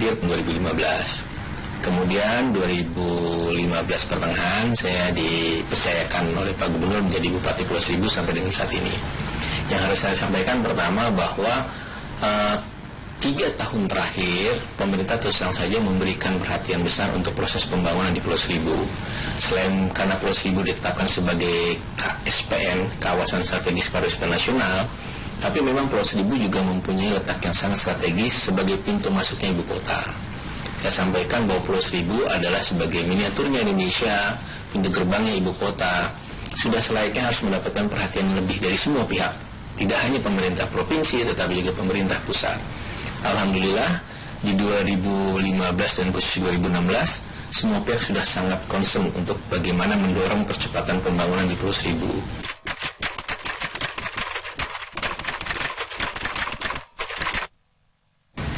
hadir 2015. Kemudian 2015 pertengahan saya dipercayakan oleh Pak Gubernur menjadi Bupati Pulau Seribu sampai dengan saat ini. Yang harus saya sampaikan pertama bahwa 3 tahun terakhir pemerintah terus terang saja memberikan perhatian besar untuk proses pembangunan di Pulau Seribu. Selain karena Pulau Seribu ditetapkan sebagai KSPN, Kawasan Strategis Pariwisata Nasional, tapi memang Pulau Seribu juga mempunyai letak yang sangat strategis sebagai pintu masuknya ibu kota. Saya sampaikan bahwa Pulau Seribu adalah sebagai miniaturnya Indonesia, pintu gerbangnya ibu kota, sudah selayaknya harus mendapatkan perhatian lebih dari semua pihak. Tidak hanya pemerintah provinsi, tetapi juga pemerintah pusat. Alhamdulillah, di 2015 dan khusus 2016, semua pihak sudah sangat concern untuk bagaimana mendorong percepatan pembangunan di Pulau Seribu.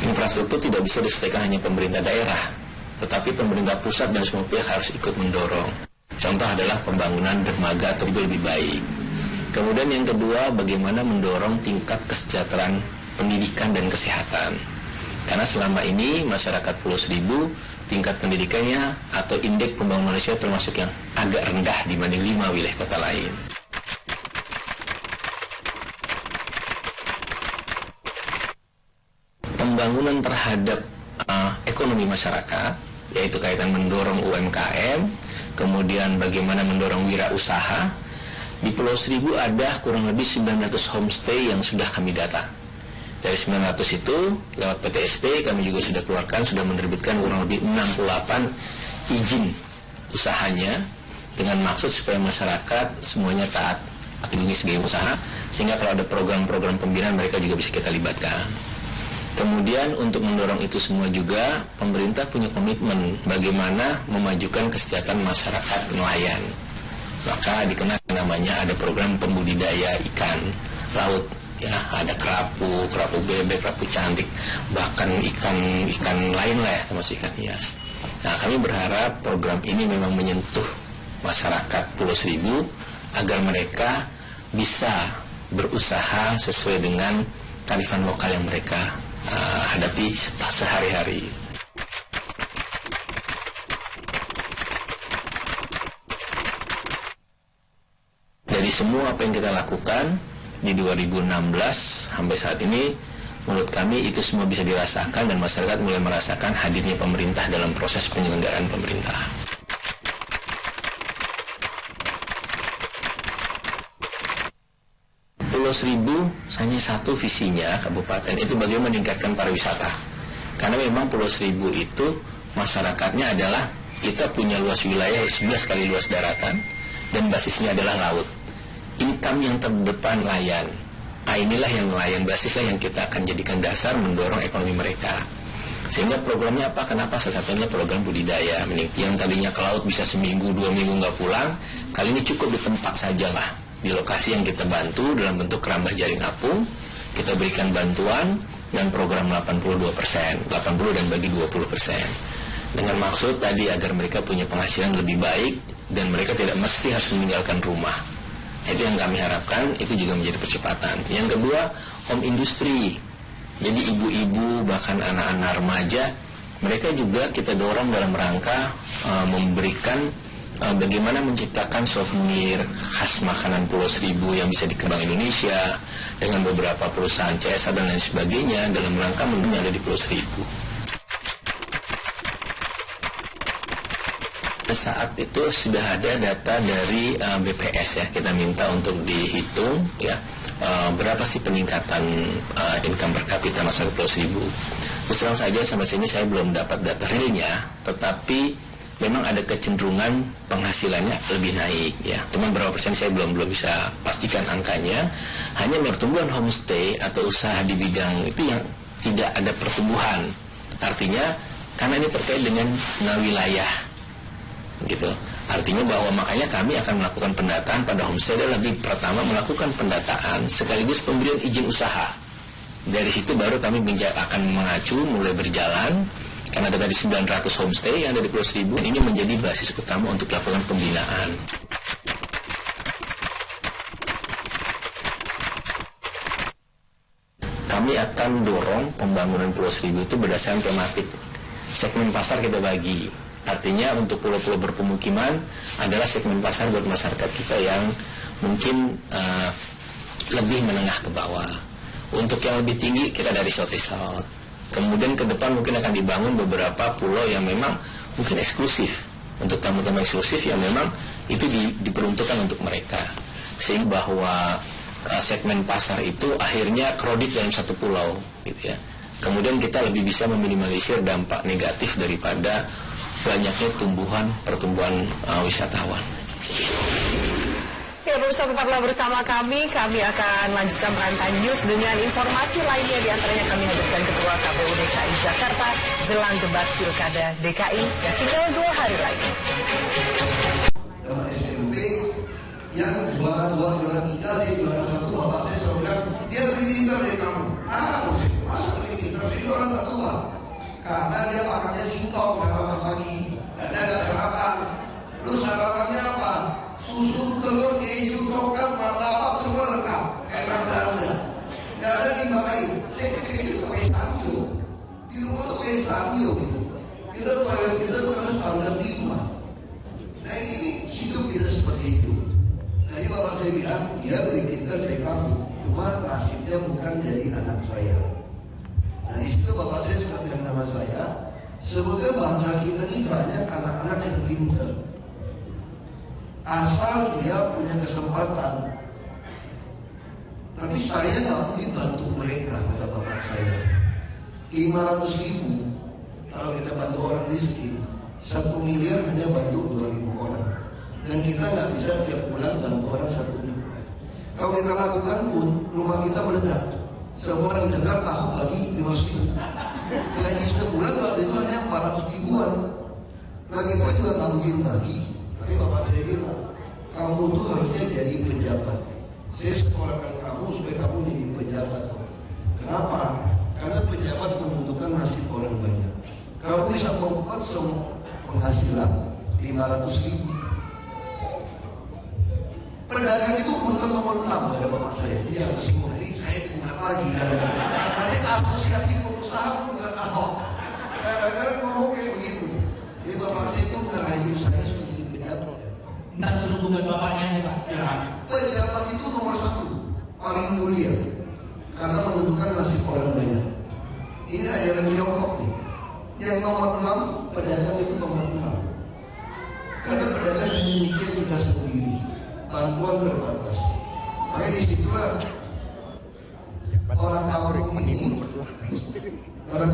Infrastruktur tidak bisa diselesaikan hanya pemerintah daerah, tetapi pemerintah pusat dan semua pihak harus ikut mendorong. Contoh adalah pembangunan dermaga atau lebih baik. Kemudian yang kedua, bagaimana mendorong tingkat kesejahteraan pendidikan dan kesehatan. Karena selama ini masyarakat Pulau Seribu tingkat pendidikannya atau indeks pembangunan manusia termasuk yang agak rendah dibanding 5 wilayah kota lain. Pembangunan terhadap ekonomi masyarakat, yaitu kaitan mendorong UMKM, kemudian bagaimana mendorong wirausaha. Di Pulau Seribu ada kurang lebih 900 homestay yang sudah kami data. Dari 900 itu, lewat PTSP kami juga sudah keluarkan, sudah menerbitkan kurang lebih 68 izin usahanya, dengan maksud supaya masyarakat semuanya taat lindungi sebagai usaha, sehingga kalau ada program-program pembinaan mereka juga bisa kita libatkan. Kemudian untuk mendorong itu semua juga, pemerintah punya komitmen bagaimana memajukan kesejahteraan masyarakat nelayan. Maka dikenal namanya ada program pembudidaya ikan laut. Ya, ada kerapu bebek, kerapu cantik, bahkan ikan lain lah ya, termasuk ikan hias. Nah, kami berharap program ini memang menyentuh masyarakat Pulau Seribu agar mereka bisa berusaha sesuai dengan kearifan lokal yang mereka hadapi sehari-hari. Dari semua apa yang kita lakukan di 2016 sampai saat ini, menurut kami itu semua bisa dirasakan dan masyarakat mulai merasakan hadirnya pemerintah dalam proses penyelenggaraan pemerintah. Pulau Seribu hanya satu visinya kabupaten itu bagaimana meningkatkan pariwisata. Karena memang Pulau Seribu itu masyarakatnya adalah kita punya luas wilayah 11 kali luas daratan dan basisnya adalah laut. Income yang terdepan nelayan. Nah, inilah yang nelayan basisnya yang kita akan jadikan dasar mendorong ekonomi mereka. Sehingga programnya apa? Kenapa? Salah satunya program budidaya. Yang tadinya ke laut bisa seminggu, 2 minggu nggak pulang, kali ini cukup di tempat sajalah. Di lokasi yang kita bantu dalam bentuk kerambah jaring apung, kita berikan bantuan dan program 82%, 80 dan bagi 20%. Dengan maksud tadi agar mereka punya penghasilan lebih baik dan mereka tidak mesti harus meninggalkan rumah. Itu yang kami harapkan, itu juga menjadi percepatan. Yang kedua, home industry. Jadi ibu-ibu bahkan anak-anak remaja, mereka juga kita dorong dalam rangka memberikan bagaimana menciptakan souvenir khas makanan Pulau Seribu yang bisa dikembang Indonesia dengan beberapa perusahaan CSR dan lain sebagainya dalam rangka menu yang ada di Pulau Seribu. Saat itu sudah ada data dari BPS ya, kita minta untuk dihitung ya berapa sih peningkatan income per kapita masyarakat Pulau Seribu. Terus terang saja sampai sini saya belum dapat data realnya, tetapi memang ada kecenderungan penghasilannya lebih naik ya. Cuman berapa persen saya belum bisa pastikan angkanya. Hanya pertumbuhan homestay atau usaha di bidang itu yang tidak ada pertumbuhan. Artinya karena ini terkait dengan wilayah gitu. Artinya bahwa makanya kami akan melakukan pendataan pada homestay dan lebih pertama melakukan pendataan sekaligus pemberian izin usaha. Dari situ baru kami akan mengacu mulai berjalan. Karena ada tadi 900 homestay yang ada di Pulau Seribu, ini menjadi basis utama untuk lakukan pembinaan. Kami akan dorong pembangunan Pulau Seribu itu berdasarkan tematik. segmen pasar kita bagi. Artinya untuk pulau-pulau berpemukiman adalah segmen pasar buat masyarakat kita yang mungkin lebih menengah ke bawah. Untuk yang lebih tinggi kita dari resort. Kemudian ke depan mungkin akan dibangun beberapa pulau yang memang mungkin eksklusif, untuk tamu-tamu eksklusif yang memang itu diperuntukkan untuk mereka. Sehingga bahwa segmen pasar itu akhirnya kredit dalam satu pulau gitu ya. Kemudian kita lebih bisa meminimalisir dampak negatif daripada banyaknya pertumbuhan wisatawan. Ya, pemirsa, tetaplah bersama kami. Kami akan lanjutkan berantai news dengan informasi lainnya. Di antaranya kami hadirkan Ketua KPU DKI Jakarta jelang debat Pilkada DKI yang tinggal 2 hari lagi. Sama SMP yang juara 3, saya juara 1, bapak saya selalu bilang dia lebih pintar dari kamu. Masa lebih pintar dari juara 1 Pak? Karena dia makannya singkong sarapan pagi, dan ada sarapan. Lu sarapannya apa? Susu, telur, keju, coklat, martabak, semua lengkap. Kayak orang Belanda. Nggak ada dipakai. Saya kecil-kecil itu pakai sanyo. Di rumah tuh pakai sanyo gitu. Kita toilet kita tuh karena standar di rumah. Nah ini hidup kita seperti itu. Jadi bapak saya bilang, dia lebih pintar dari kamu. Cuma nasibnya bukan dari anak saya. Nah di situ bapak saya suka bilang sama saya, semoga bangsa kita ini banyak anak-anak yang pintar. Asal dia punya kesempatan. Tapi saya nggak mungkin bantu mereka, kata bapak saya. 500.000 kalau kita bantu orang miskin, 1 miliar hanya bantu 2.000 orang. Dan kita nggak bisa tiap bulan bantu orang 1 miliar. Kalau kita lakukan pun, rumah kita meledak. Semua orang dengar, aku bagi 500.000. Gaji sebulan waktu itu hanya 400 ribuan. Lagi pun juga nggak mungkin bagi. Tapi bapak saya bilang, kamu tuh harusnya jadi pejabat. Saya sekolahkan kamu supaya kamu jadi pejabat. Kenapa? Karena pejabat menentukan nasib orang banyak. Kamu bisa membuat semua penghasilan 500.000. Pedagang itu urutan nomor 6 pada bapak saya. Dia harus semua. Jadi saya ingat lagi kadang-kadang. Nanti asosiasi pengusaha bukan Ahok. Kadang-kadang ngomong kayak begitu. Jadi bapak saya itu ngerayu saya supaya jadi pejabat. Ntar suruh bukan bapaknya ya Pak. Ya, pejabat itu nomor 1, paling mulia. Karena menentukan nasib orang banyak. Ini ajaran Tiongkok nih. Yang nomor 6, pedagang itu nomor 6. Karena pedagang hanya mikir kita sendiri. Bantuan terbatas. Makanya disitulah orang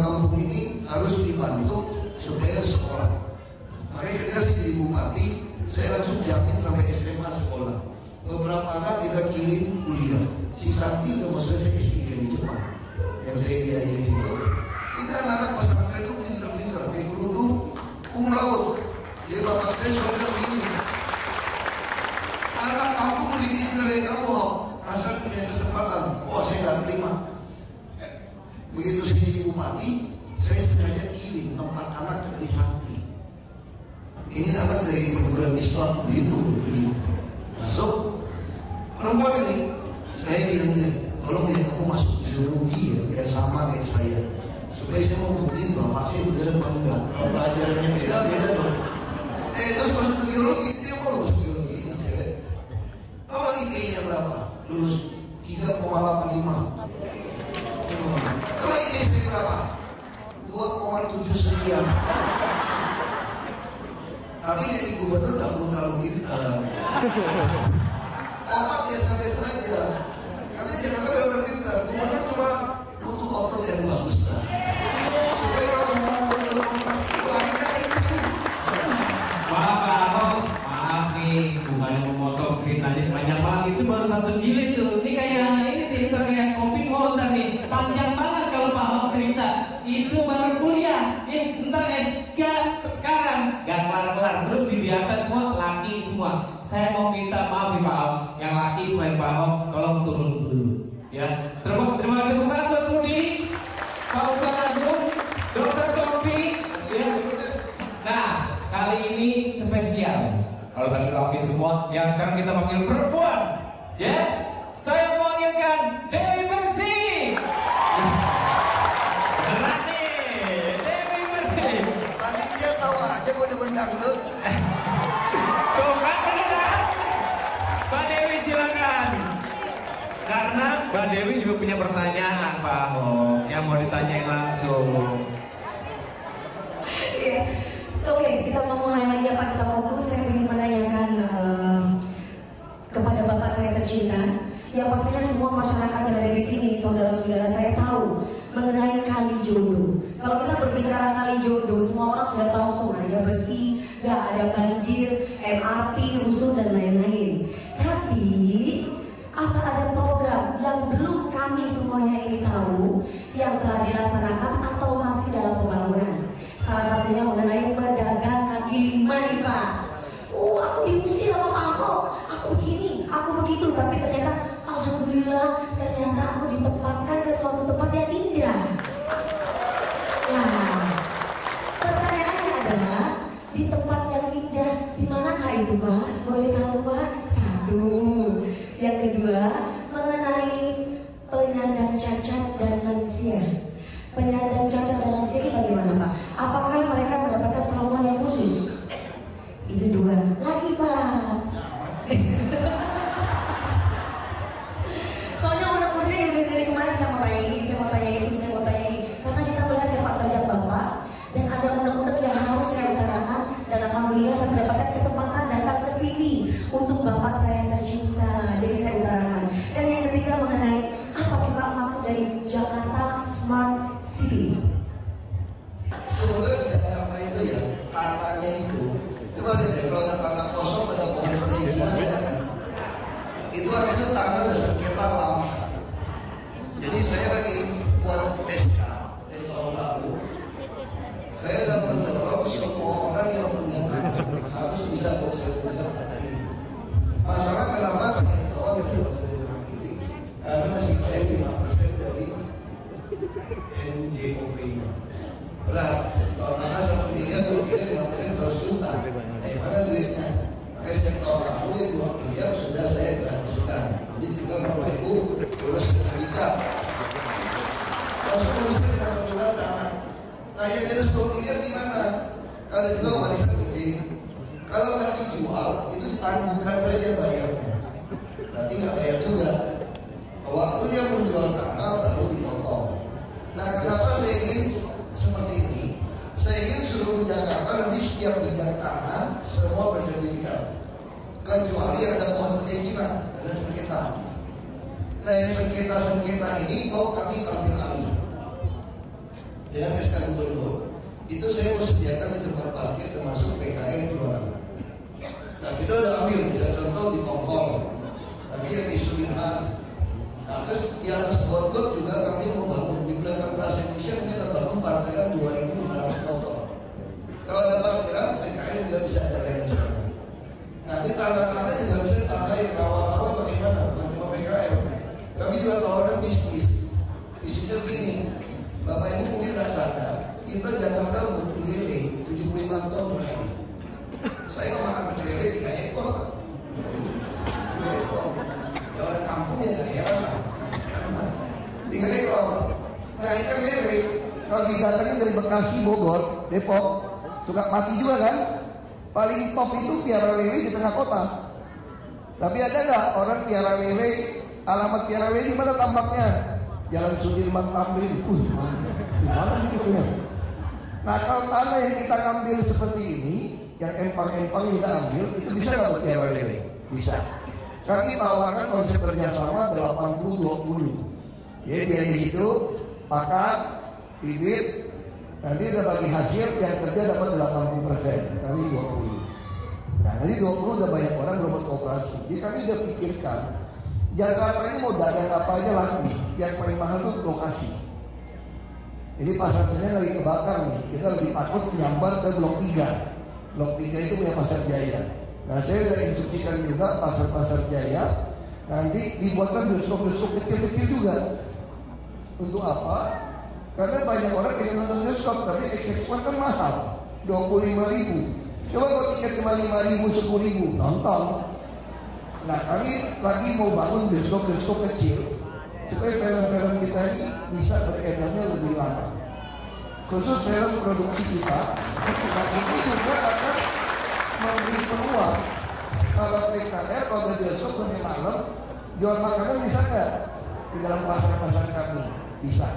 kampung ini harus dibantu supaya sekolah. Makanya ketika saya jadi bupati, saya langsung jamin sampai SMA sekolah. Beberapa anak kita kirim kuliah. Si Santi udah mau selesai S3 di Jepang. Yang saya biayain itu. Ini anak-anak pesantren itu pinter-pinter. Kayak guru cum laude. Jadi bapak saya sudah begini. Anak kampung lebih pinter dari kamu, asal punya kesempatan. Oh, saya nggak terima. Begitu saya jadi bupati, saya sengaja kirim 4 anak ke Santi. Ini anak dari perguruan Islam begitu masuk. Perempuan ini, saya bilang dia, tolong ya kamu masuk biologi ya, biar sama kayak saya. Supaya saya mau buktiin bapak saya beneran bangga. Pelajarannya beda tuh. Terus masuk ke biologi, dia mau masuk biologi ini cewek. Tahu lagi IP-nya berapa? Lulus 3,85. Tahu lagi IP berapa? 2,7 sekian. Tapi jadi gubernur tak perlu terlalu pintar. Otak biasa-biasa aja. Karena jangan sampai orang pintar. Gubernur cuma butuh otot yang bagus lah. Supaya kalau uangnya kan itu. Maaf nih, bukan memotong ceritanya banyak banget. Itu baru 1 jilid tuh. Ini kayak ini pintar kayak kopi ngontar nih. Panjang banget kalau Pak Ahok cerita. Itu baru kuliah. Ntar S3 sekarang gak kelar-kelar. Terus dibiarkan semua laki semua. Saya mau minta maaf nih Pak Ahok. Yang laki selain Pak Ahok, tolong turun dulu. Ya, terima kasih buat Rudi, Pak Ustaz Agung, Dr. Tompi. Ya. Nah, kali ini spesial. Kalau tadi laki semua, yang sekarang kita panggil perempuan. Ya, saya memanggilkan Dewi Bersih. Beneran nih, Dewi Bersih. Karena Mbak Dewi juga punya pertanyaan Pak Ahok yang mau ditanyain langsung. Iya. Oke, kita mau mulai lagi ya Pak, kita fokus. Saya ingin menanyakan kepada Bapak saya tercinta, yang pastinya semua masyarakat yang ada di sini, saudara-saudara saya tahu mengenai Kalijodo. Kalau kita berbicara Kalijodo, semua orang sudah tahu sungainya bersih, nggak ada banjir, MRT, rusun dan lain-lain. Tapi apa ada program yang belum kami semuanya ini tahu yang telah dilaksanakan atau masih dalam pembangunan? Salah satunya mengenai pedagang kaki lima nih Pak. Aku diusir sama Pak Ahok, aku begini, aku begitu, tapi ternyata alhamdulillah ternyata aku ditempatkan ke suatu tempat yang indah. Nah, pertanyaannya adalah di tempat yang indah di manakah itu Pak? Boleh tahu Pak? Satu. Yang kedua, mengenai penyandang cacat dan lansia. Penyandang cacat dan lansia ini bagaimana Pak? Apakah mereka mendapatkan perlakuan yang khusus? Itu dua. Lagi Pak. Soalnya unek-unek yang dari kemarin saya mau tanya ini, saya mau tanya itu, saya mau tanya ini. Karena kita melihat sepak terjang Bapak dan ada unek-unek yang harus saya utarakan, dan alhamdulillah saya mendapatkan kesempatan datang ke sini untuk Bapak saya yang tercinta. Jadi saya utarakan. Dan yang ketiga mengenai apa sih Pak maksud dari Jakarta Smart City? Sebenarnya Jakarta itu ya, tanahnya itu coba deh kalau ada tanah kosong pada pohon perizinan ya kan? Itu artinya tanah udah sengketa lama. Jadi saya lagi buat SK dari tahun lalu. Saya sudah mendorong semua orang yang punya tanah harus bisa bersertifikat ini. Masalah kenapa yang tahu itu bersertifikat ini? Karena masih banyak 5% dari NJOP-nya. Berat, kalau tanah 1 miliar, 2 miliar, 5% 100 juta. Dari mana duitnya? Makanya setiap tahun aku yang 2 miliar sudah saya gratiskan. Jadi tinggal Bapak Ibu urus sertifikat. Kalau 10 miliar kita coba tanah. Nah yang dari 10 miliar gimana? Kalau juga warisan gede. Kalau nggak dijual, itu ditangguhkan saja bayarnya. Berarti nggak bayar juga. Waktunya menjual tanah baru dipotong. Nah kenapa saya ingin seperti ini? Saya ingin seluruh Jakarta nanti setiap bidang tanah semua bersertifikat. Kecuali ada pohon perizinan, ada sengketa. Nah yang sengketa ini mau kami ambil alih. Dengan SK Gubernur, itu saya mau sediakan di tempat parkir termasuk PKM jualan. Nah kita udah ambil, bisa contoh di Kompol, tapi yang di Sudirman. Nah, terus di atas Bogor juga kami mau bangun di belakang Plaza Indonesia, kita bangun parkiran 2.500 motor. Kalau ada parkiran, PKM juga bisa ada lain di sana. Nanti tanah-tanah juga bisa tanah yang rawa-rawa bagaimana, bukan cuma PKM. Kami juga tawarkan bisnis. Bisnisnya begini, Bapak Ibu mungkin nggak sadar, kita Jakarta butuh lele 75 ton per hari. Saya nggak makan pecel lele 3 ekor. 2 ekor. Ya orang kampung ya nggak heran lah. 3 ekor. Nah ikan lele kalau didatangin dari Bekasi, Bogor, Depok, suka mati juga kan? Paling top itu piara lele di tengah kota. Tapi ada nggak orang piara lele? Alamat piara lele di mana tambaknya? Jalan Sudirman Tamrin. Gimana gitu ya? Nah kalau tanah yang kita ambil seperti ini, yang empang-empang kita ambil, itu bisa nggak buat piara lele? Bisa. Kami tawarkan konsep kerjasama 80-20. Jadi dari situ pakat, bibit, nanti udah bagi hasil yang kerja dapat 80%, kami 20. Nah nanti 20 udah banyak orang berbuat kooperasi. Jadi kami udah pikirkan Jakarta ini mau dagang apa aja lagi. Yang paling mahal itu lokasi. Jadi pasarnya lagi kebakar nih. Kita lebih takut menyambar ke Blok 3. Blok 3 itu punya Pasar Jaya. Nah saya sudah instruksikan juga pasar Jaya nanti dibuatkan bioskop kecil-kecil juga. Untuk apa? Karena banyak orang yang nonton bioskop, tapi XX1 kan mahal, 25.000. Coba kalau tiket cuma 5.000, 10.000 nonton. Nah kami lagi mau bangun bioskop kecil supaya film-film kita ini bisa beredarnya lebih lama. Khusus film produksi kita. Nah ini juga akan memberi peluang kalau PKR, kalau ada bioskop sampai malam jual makanan bisa nggak? di dalam pasar-pasar kami bisa.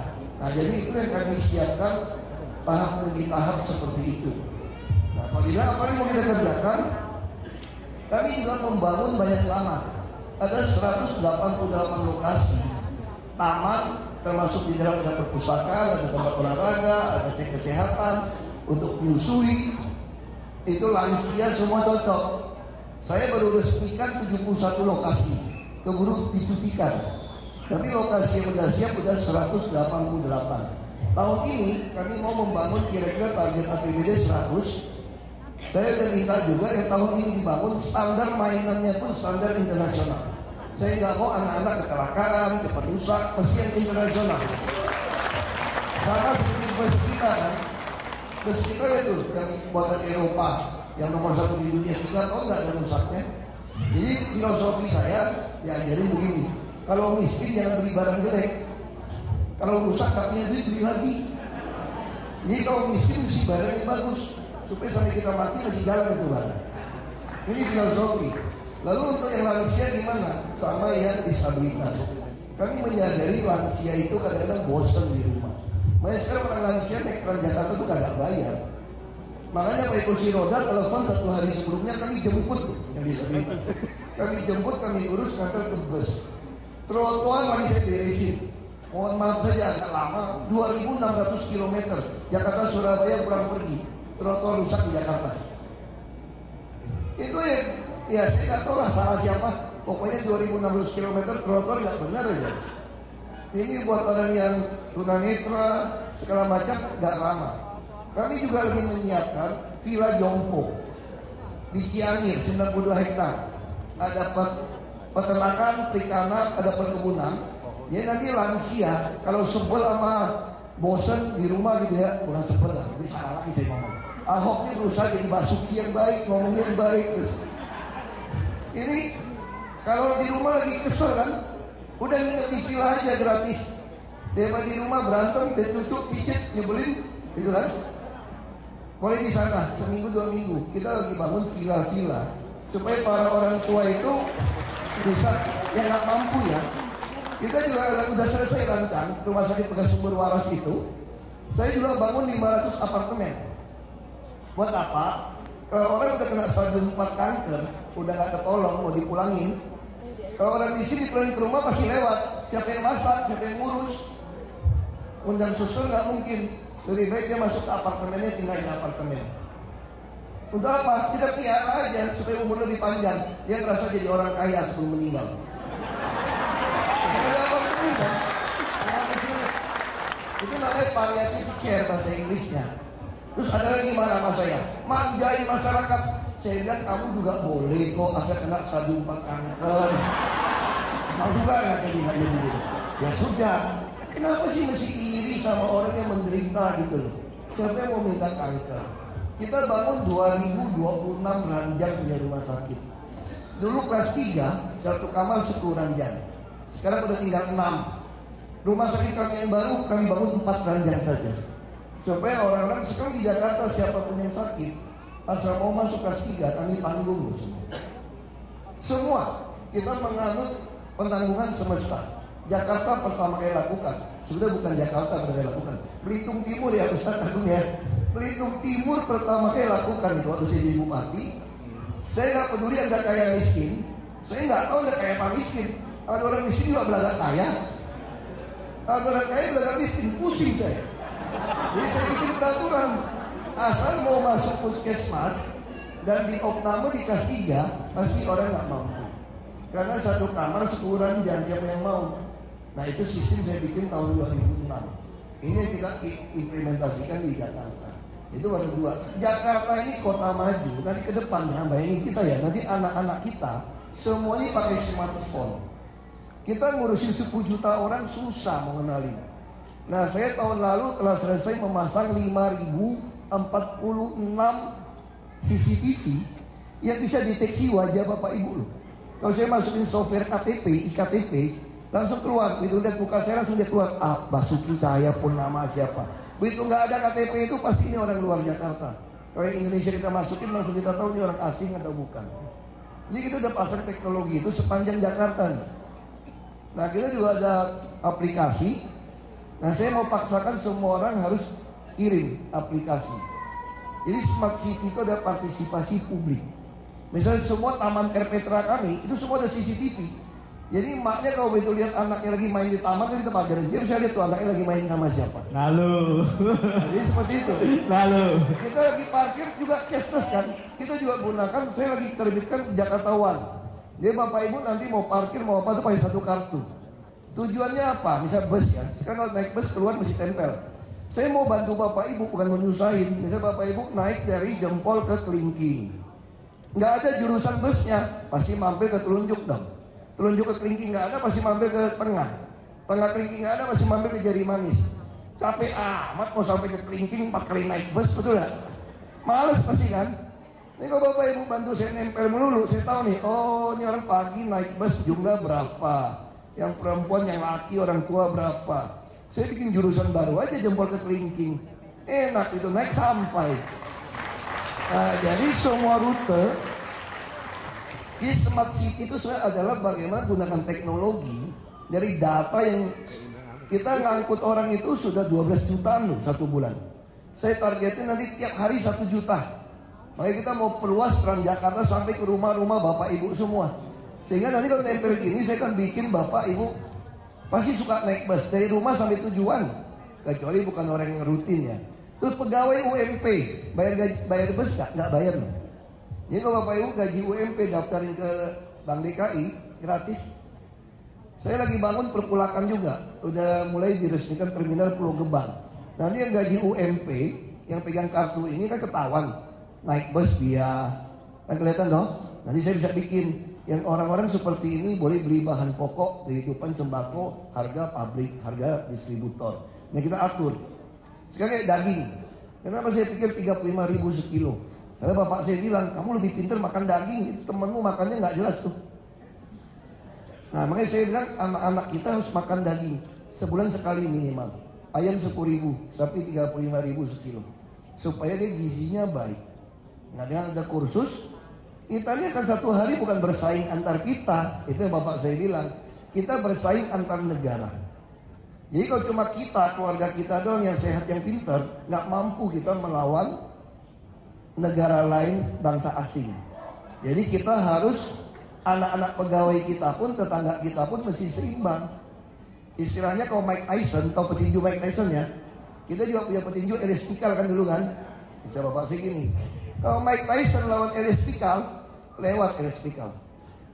Nah, jadi itu yang kami siapkan tahap demi tahap seperti itu. Nah, apabila apa yang mau kita kerjakan, kami juga membangun banyak taman. Ada 188 lokasi taman, termasuk di dalam ada perpustakaan, ada tempat olahraga, ada cek kesehatan untuk menyusui. Itu lansia semua cocok. Saya baru resmikan 71 lokasi, keburu dicutikan. Tapi lokasi yang sudah siap sudah 188. Tahun ini kami mau membangun kira-kira target APBD 100. Saya sudah minta juga yang tahun ini dibangun standar mainannya pun standar internasional. Saya nggak mau anak-anak kecelakaan, cepat rusak, pasti yang internasional. Sama seperti bus kita kan. Bus kita itu yang buatan Eropa, yang nomor 1 di dunia, 3 tahun nggak ada rusaknya. Jadi filosofi saya diajarin begini, kalau miskin jangan beli barang jelek, kalau rusak nggak punya duit beli lagi. Jadi kalau miskin mesti barang yang bagus, supaya sampai kita mati masih jalan itu barang. Ini filosofi. Lalu untuk yang lansia gimana? Sama yang disabilitas. Kami menyadari lansia itu kadang-kadang bosan di rumah. Makanya sekarang orang lansia naik Transjakarta itu kagak bayar. Makanya pakai kursi roda, telepon 1 hari sebelumnya kami jemput yang disabilitas. Kami jemput, kami urus, ngantar ke bus. Trotoar lagi saya beresin. Mohon maaf saja agak lama, 2.600 km. Jakarta Surabaya kurang pergi. Trotoar rusak di Jakarta. Itu ya saya nggak tahu lah salah siapa. Pokoknya 2.600 km trotoar nggak benar aja. Ini buat orang yang tunanetra segala macam nggak ramah. Kami juga lagi menyiapkan Villa Jompo di Cianjur 92 hektar. Ada peternakan, perikanan, ada perkebunan. Jadi nanti lansia kalau sebel sama bosen di rumah gitu ya, kurang sebel lah. Jadi salah lagi saya ngomong. Ahok ini berusaha jadi Basuki yang baik, ngomongnya yang baik. Terus. Ini kalau di rumah lagi kesel kan, udah nginep di villa aja gratis. Daripada di rumah berantem, dia tutup, pijit, nyebelin, gitu kan. Mulai di sana, seminggu 2 minggu, kita lagi bangun villa-villa supaya para orang tua itu bisa, yang nggak mampu ya. Kita juga udah selesai rancang rumah sakit bekas sumber waras itu. Saya juga bangun 500 apartemen. Buat apa? Kalau orang udah kena stadium 4 kanker, udah nggak ketolong, mau dipulangin. Kalau orang di sini pulang ke rumah pasti lewat. Siapa yang masak, siapa yang ngurus. Undang susul nggak mungkin. Lebih baik dia masuk ke apartemennya, tinggal di apartemen. Untuk apa? Kita piara aja supaya umur lebih panjang. Dia merasa jadi orang kaya sebelum meninggal. Itu namanya palliative care bahasa Inggrisnya. Terus ada lagi marah sama saya, manjain masyarakat. Saya bilang kamu juga boleh kok asal kena stadium 4 kanker. Mau juga nggak jadi hanya dulu. Ya sudah. Kenapa sih mesti iri sama orang yang menderita gitu loh? Siapa yang mau minta kanker? Kita bangun 2026 ranjang punya rumah sakit. Dulu kelas 3, 1 kamar 10 ranjang. Sekarang udah tinggal 6. Rumah sakit kami yang baru, kami bangun 4 ranjang saja. Supaya orang-orang sekarang di Jakarta siapapun yang sakit, asal mau masuk kelas 3, kami tanggung semua. Semua kita menganut penanggungan semesta. Jakarta pertama kali lakukan. Sudah bukan Jakarta pertama kali lakukan. Belitung Timur ya Ustaz Agung ya. Belitung Timur pertama kali lakukan itu waktu saya jadi bupati. Saya nggak peduli ada kaya miskin. Saya nggak tahu ada kaya apa miskin. Ada orang miskin juga belaga kaya. Ada orang kaya belaga miskin. Pusing saya. Jadi saya bikin peraturan. Asal mau masuk puskesmas dan di opname di kelas 3 pasti orang nggak mampu. Karena 1 kamar 10 ranjang siapa yang mau. Nah itu sistem saya bikin tahun 2006. Ini yang kita implementasikan di Jakarta. Itu baru 2. Jakarta ini kota maju. Nanti ke depannya bayangin kita ya. Nanti anak-anak kita semuanya pakai smartphone. Kita ngurusin 10 juta orang susah mengenali. Nah saya tahun lalu telah selesai memasang 5.046 CCTV yang bisa deteksi wajah Bapak Ibu loh. Kalau saya masukin software KTP, IKTP, langsung keluar. Begitu lihat muka saya langsung dia keluar. Ah, Basuki Cahaya pun nama siapa. Begitu nggak ada KTP itu pasti ini orang luar Jakarta. Kalau Indonesia kita masukin langsung kita tahu ini orang asing atau bukan. Jadi kita udah pasang teknologi itu sepanjang Jakarta nih. Nah kita juga ada aplikasi. Nah saya mau paksakan semua orang harus kirim aplikasi. Jadi smart city itu ada partisipasi publik. Misalnya semua taman RPTRA kami itu semua ada CCTV. Jadi emaknya kalau begitu lihat anaknya lagi main di taman kan kita pagarin. Dia bisa lihat tuh anaknya lagi main sama siapa. Lalu. Nah, jadi seperti itu. Lalu. Kita lagi parkir juga cashless kan. Kita juga gunakan. Saya lagi terbitkan Jakarta One. Jadi Bapak Ibu nanti mau parkir mau apa tuh pakai satu kartu. Tujuannya apa? Misal bus ya. Sekarang kalau naik bus keluar mesti tempel. Saya mau bantu Bapak Ibu bukan menyusahin. Misal Bapak Ibu naik dari Jempol ke Kelingking. Nggak ada jurusan busnya, pasti mampir ke Telunjuk dong. Telunjuk ke Kelingking nggak ada, pasti mampir ke Tengah. Tengah Kelingking nggak ada, pasti mampir ke Jari Manis. Capek amat mau sampai ke Kelingking 4 kali naik bus, betul nggak? Males pasti kan? Ini kalau Bapak Ibu bantu saya nempel melulu, saya tahu nih, oh ini orang pagi naik bus jumlah berapa, yang perempuan, yang laki, orang tua berapa. Saya bikin jurusan baru aja Jempol ke Kelingking. Enak itu, naik sampai. Nah, jadi semua rute di smart city itu sebenarnya adalah bagaimana gunakan teknologi dari data yang kita ngangkut orang itu sudah 12 jutaan loh satu bulan. Saya targetnya nanti tiap hari 1 juta. Makanya kita mau perluas Transjakarta sampai ke rumah-rumah Bapak Ibu semua. Sehingga nanti kalau tempel gini saya akan bikin Bapak Ibu pasti suka naik bus dari rumah sampai tujuan. Kecuali bukan orang yang rutin ya. Terus pegawai UMP bayar bus nggak bayar nih. Jadi kalau Bapak Ibu gaji UMP daftarin ke Bank DKI gratis. Saya lagi bangun perpulakan juga, udah mulai diresmikan terminal Pulau Gebang. Nanti yang gaji UMP yang pegang kartu ini kan ketahuan naik bus dia, kan kelihatan dong. Nanti saya bisa bikin yang orang-orang seperti ini boleh beli bahan pokok kehidupan sembako harga pabrik, harga distributor. Nah kita atur. Sekarang kayak daging. Kenapa saya pikir 35.000 sekilo? Karena bapak saya bilang, kamu lebih pintar makan daging, itu temenmu makannya nggak jelas tuh. Nah makanya saya bilang anak-anak kita harus makan daging sebulan sekali minimal. Ayam 10.000, sapi 35.000 sekilo. Supaya dia gizinya baik. Nah dengan ada kursus, kita ini akan satu hari bukan bersaing antar kita. Itu yang bapak saya bilang. Kita bersaing antar negara. Jadi kalau cuma kita, keluarga kita doang yang sehat, yang pintar, nggak mampu kita melawan negara lain, bangsa asing. Jadi kita harus, anak-anak pegawai kita pun, tetangga kita pun mesti seimbang. Istilahnya kalau Mike Tyson, atau petinju Mike Tyson ya, kita juga punya petinju Elias Pikal kan dulu kan. Bisa bapak sih gini, kalau Mike Tyson lawan Elias Pikal, lewat Elias Pikal.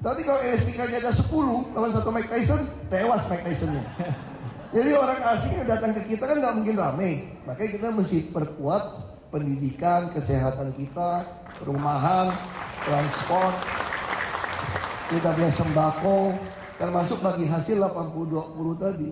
Tapi kalau Elias Pikal jaga 10 lawan satu Mike Tyson, tewas Mike Tysonnya. Jadi orang asing yang datang ke kita kan nggak mungkin ramai. Makanya kita mesti perkuat pendidikan, kesehatan kita, perumahan, transport, kita punya sembako, termasuk bagi hasil 80-20 tadi.